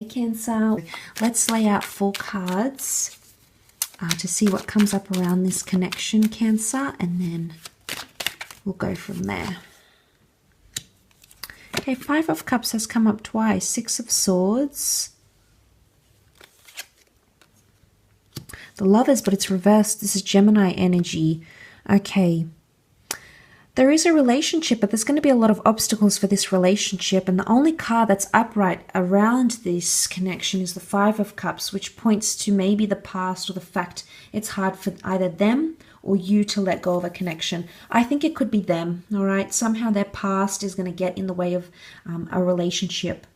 Cancer. Let's lay out 4 cards to see what comes up around this connection, Cancer, and then we'll go from there. Okay, 5 of Cups has come up twice. 6 of Swords. The Lovers, but it's reversed. This is Gemini energy. Okay. There is a relationship, but there's going to be a lot of obstacles for this relationship. And the only card that's upright around this connection is the 5 of Cups, which points to maybe the past or the fact it's hard for either them or you to let go of a connection. I think it could be them, all right? Somehow their past is going to get in the way of a relationship.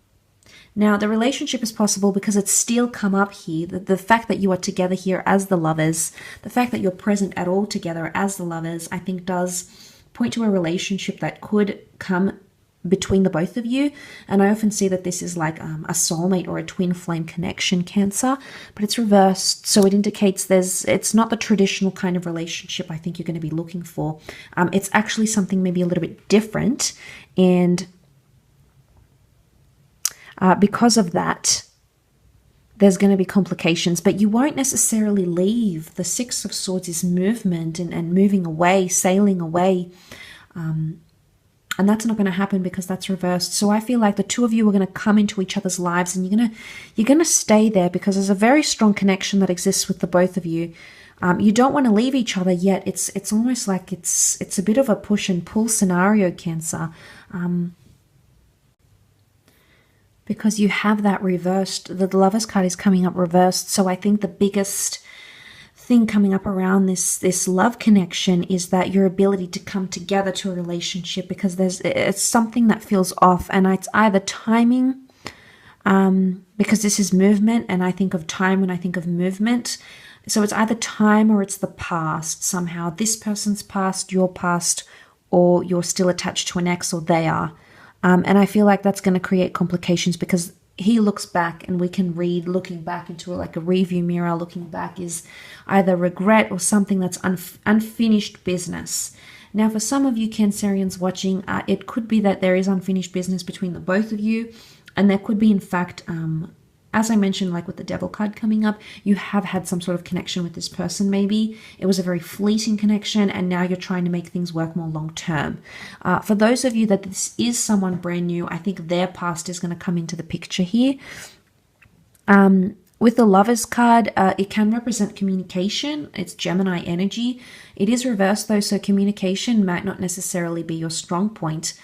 Now, the relationship is possible because it's still come up here. The fact that you are together here as the Lovers, the fact that you're present at all together as the Lovers, I think does point to a relationship that could come between the both of you. And I often see that this is like a soulmate or a twin flame connection, Cancer, but it's reversed. So it indicates it's not the traditional kind of relationship I think you're going to be looking for. It's actually something maybe a little bit different. And because of that, there's going to be complications, but you won't necessarily leave. The 6 of Swords is movement and moving away, sailing away. And that's not going to happen because that's reversed. So I feel like the two of you are going to come into each other's lives and you're going to stay there because there's a very strong connection that exists with the both of you. You don't want to leave each other yet. It's almost like it's a bit of a push and pull scenario, Cancer. Because you have that reversed. The Lovers card is coming up reversed. So I think the biggest thing coming up around this love connection is that your ability to come together to a relationship, because it's something that feels off, and it's either timing, because this is movement, and I think of time when I think of movement. So it's either time or it's the past somehow. This person's past, your past, or you're still attached to an ex, or they are. And I feel like that's going to create complications because he looks back, and we can read looking back into like a review mirror. Looking back is either regret or something that's unfinished business. Now, for some of you Cancerians watching, it could be that there is unfinished business between the both of you. And there could be, in fact, as I mentioned, like with the Devil card coming up, you have had some sort of connection with this person. Maybe it was a very fleeting connection, and now you're trying to make things work more long term. For those of you that this is someone brand new, I think their past is going to come into the picture here. With the Lovers card, it can represent communication. It's Gemini energy. It is reversed though, so communication might not necessarily be your strong point,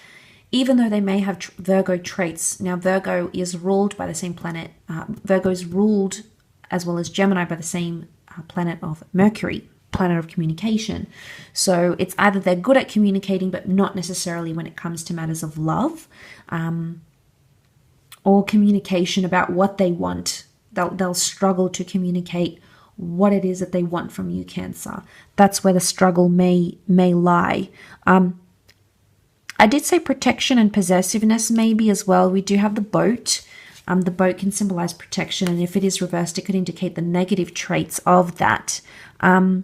even though they may have Virgo traits. Now, Virgo is ruled by the same planet. Virgo is ruled, as well as Gemini, by the same planet of Mercury, planet of communication. So it's either they're good at communicating, but not necessarily when it comes to matters of love, or communication about what they want. They'll struggle to communicate what it is that they want from you, Cancer. That's where the struggle may lie. I did say protection and possessiveness maybe as well. We do have the boat. The boat can symbolize protection, and if it is reversed, it could indicate the negative traits of that. I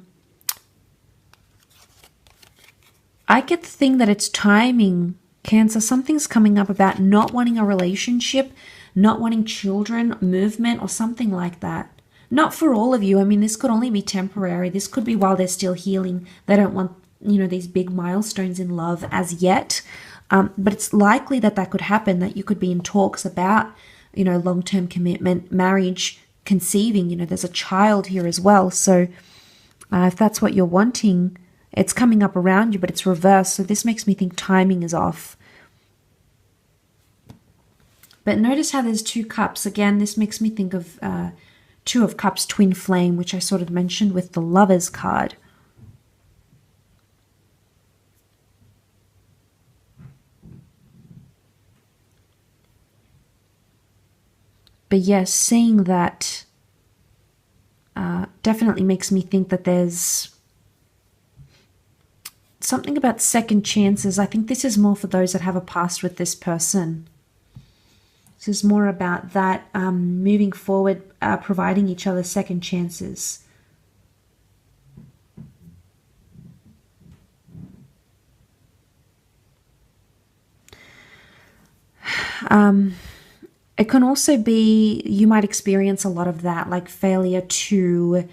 get the thing that it's timing, Cancer. Something's coming up about not wanting a relationship, not wanting children, movement, or something like that. Not for all of you. I mean, this could only be temporary. This could be while they're still healing. They don't want these big milestones in love as yet. But it's likely that could happen, that you could be in talks about, long-term commitment, marriage, conceiving. There's a child here as well. So if that's what you're wanting, it's coming up around you, but it's reversed. So this makes me think timing is off. But notice how there's 2 cups. Again, this makes me think of 2 of Cups, twin flame, which I sort of mentioned with the Lovers card. But yes, seeing that definitely makes me think that there's something about second chances. I think this is more for those that have a past with this person. This is more about that moving forward, providing each other second chances. It can also be, you might experience a lot of that, like failure to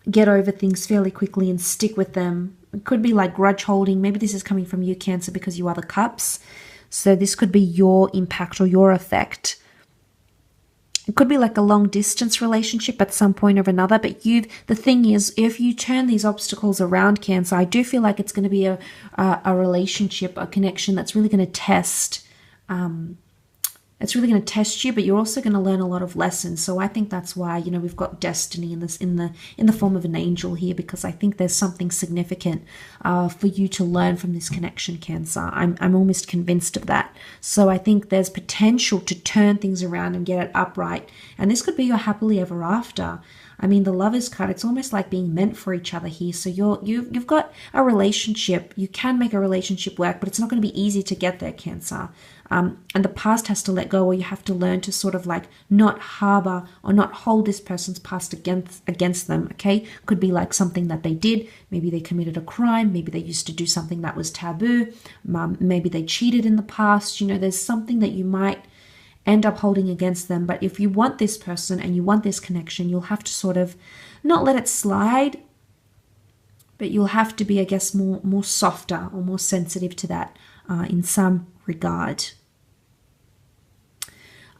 get over things fairly quickly and stick with them. It could be like grudge holding. Maybe this is coming from you, Cancer, because you are the cups. So this could be your impact or your effect. It could be like a long distance relationship at some point or another, but the thing is, if you turn these obstacles around, Cancer, I do feel like it's going to be a relationship, a connection that's really going to test, it's really going to test you, but you're also going to learn a lot of lessons. So I think that's why, you know, we've got destiny in this, in the form of an angel here, because I think there's something significant for you to learn from this connection, Cancer. I'm almost convinced of that. So I think there's potential to turn things around and get it upright. And this could be your happily ever after. I mean, the Lovers card, it's almost like being meant for each other here. So you've got a relationship. You can make a relationship work, but it's not going to be easy to get there, Cancer. And the past has to let go, or you have to learn to sort of like not harbor or not hold this person's past against them, okay? Could be like something that they did. Maybe they committed a crime. Maybe they used to do something that was taboo. Maybe they cheated in the past. You know, there's something that you might end up holding against them. But if you want this person and you want this connection, you'll have to sort of not let it slide, but you'll have to be, I guess, more softer or more sensitive to that in some regard.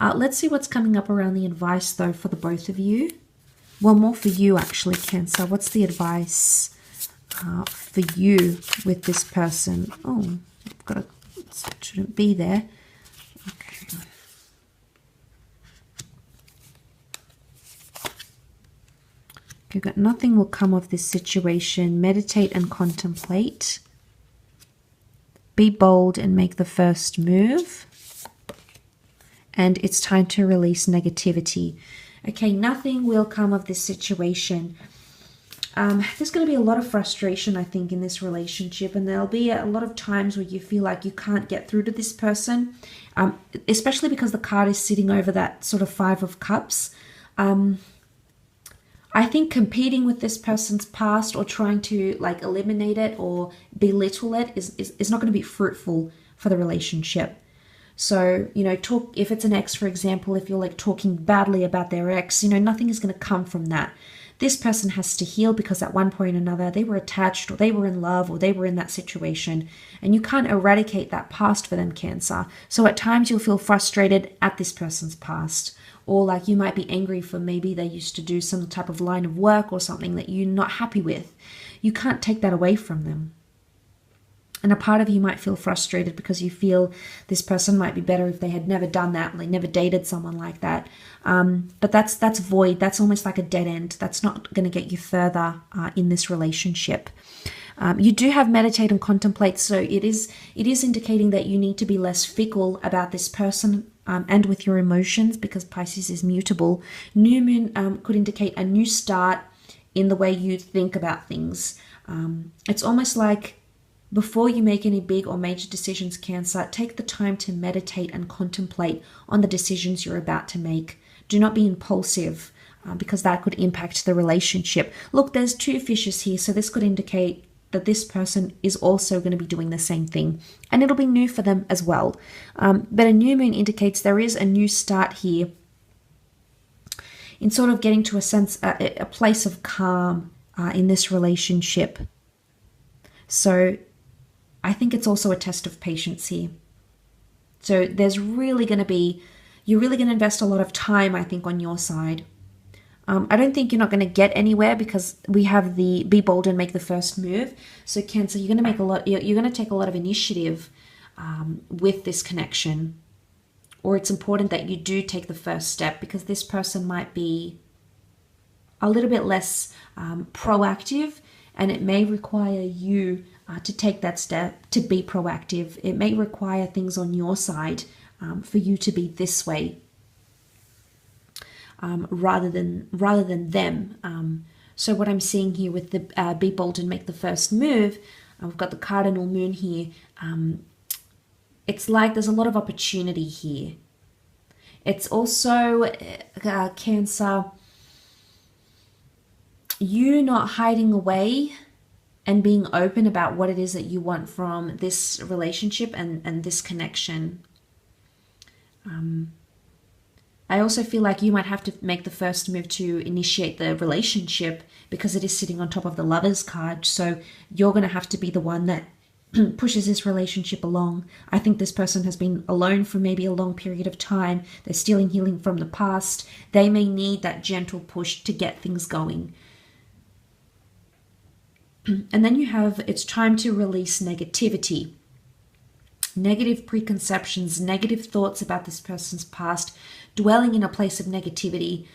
Let's see what's coming up around the advice, though, for the both of you. Well, more for you, actually, Cancer. What's the advice for you with this person? Oh, I've got it shouldn't be there. Okay. Okay, got nothing will come of this situation. Meditate and contemplate. Be bold and make the first move. And it's time to release negativity. Okay, nothing will come of this situation. There's going to be a lot of frustration, I think, in this relationship. And there'll be a lot of times where you feel like you can't get through to this person. Especially because the card is sitting over that sort of 5 of Cups. I think competing with this person's past or trying to like eliminate it or belittle it is not going to be fruitful for the relationship. So, you know, if it's an ex, for example, if you're like talking badly about their ex, you know, nothing is going to come from that. This person has to heal because at one point or another they were attached or they were in love or they were in that situation, and you can't eradicate that past for them, Cancer. So at times you'll feel frustrated at this person's past, or like you might be angry for maybe they used to do some type of line of work or something that you're not happy with. You can't take that away from them. And a part of you might feel frustrated because you feel this person might be better if they had never done that, and they never dated someone like that. But that's void. That's almost like a dead end. That's not going to get you further in this relationship. You do have meditate and contemplate, so it is indicating that you need to be less fickle about this person and with your emotions, because Pisces is mutable. New moon could indicate a new start in the way you think about things. It's almost like before you make any big or major decisions, Cancer, take the time to meditate and contemplate on the decisions you're about to make. Do not be impulsive because that could impact the relationship. Look, there's 2 fishes here, so this could indicate that this person is also going to be doing the same thing, and it'll be new for them as well. But a new moon indicates there is a new start here in sort of getting to a sense, a place of calm in this relationship. So I think it's also a test of patience here. So there's really going to be, you're really going to invest a lot of time, I think, on your side. I don't think you're not going to get anywhere because we have the be bold and make the first move. So Cancer, you're going to make you're going to take a lot of initiative with this connection, or it's important that you do take the first step, because this person might be a little bit less proactive, and it may require you to take that step to be proactive. It may require things on your side for you to be this way. Rather than them. So what I'm seeing here with the be bold and make the first move, we've got the cardinal moon here. It's like there's a lot of opportunity here. It's also, Cancer, you not hiding away and being open about what it is that you want from this relationship and this connection. I also feel like you might have to make the first move to initiate the relationship because it is sitting on top of the Lovers card. So you're going to have to be the one that pushes this relationship along. I think this person has been alone for maybe a long period of time. They're still in healing from the past. They may need that gentle push to get things going. And then you have, it's time to release negativity. Negative preconceptions, negative thoughts about this person's past, dwelling in a place of negativity.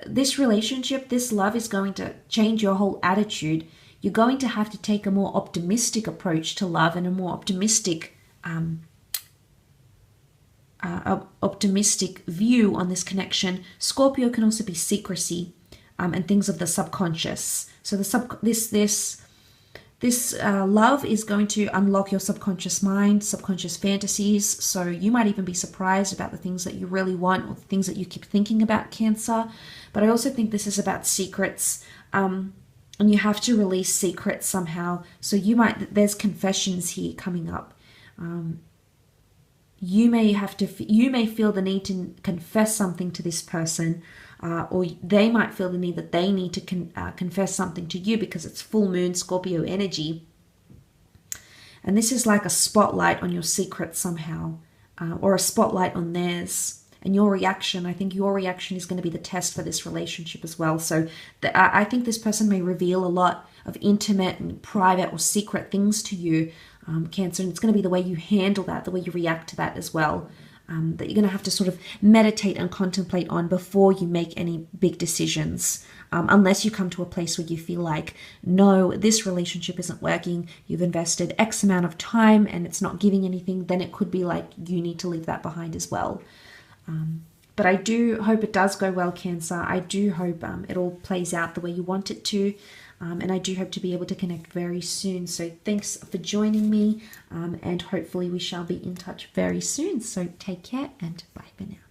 This relationship, this love is going to change your whole attitude. You're going to have to take a more optimistic approach to love and a more optimistic view on this connection. Scorpio can also be secrecy and things of the subconscious. So this love is going to unlock your subconscious mind, subconscious fantasies. So you might even be surprised about the things that you really want or the things that you keep thinking about, Cancer. But I also think this is about secrets. And you have to release secrets somehow. So there's confessions here coming up. You may feel the need to confess something to this person, or they might feel the need that they need to confess something to you because it's full moon Scorpio energy. And this is like a spotlight on your secrets somehow, or a spotlight on theirs. And your reaction, I think your reaction is going to be the test for this relationship as well. So I think this person may reveal a lot of intimate and private or secret things to you, Cancer. And it's going to be the way you handle that, the way you react to that as well, that you're going to have to sort of meditate and contemplate on before you make any big decisions. Unless you come to a place where you feel like, no, this relationship isn't working, you've invested X amount of time and it's not giving anything, then it could be like you need to leave that behind as well. But I do hope it does go well, Cancer. I do hope it all plays out the way you want it to. And I do hope to be able to connect very soon. So thanks for joining me. And hopefully we shall be in touch very soon. So take care and bye for now.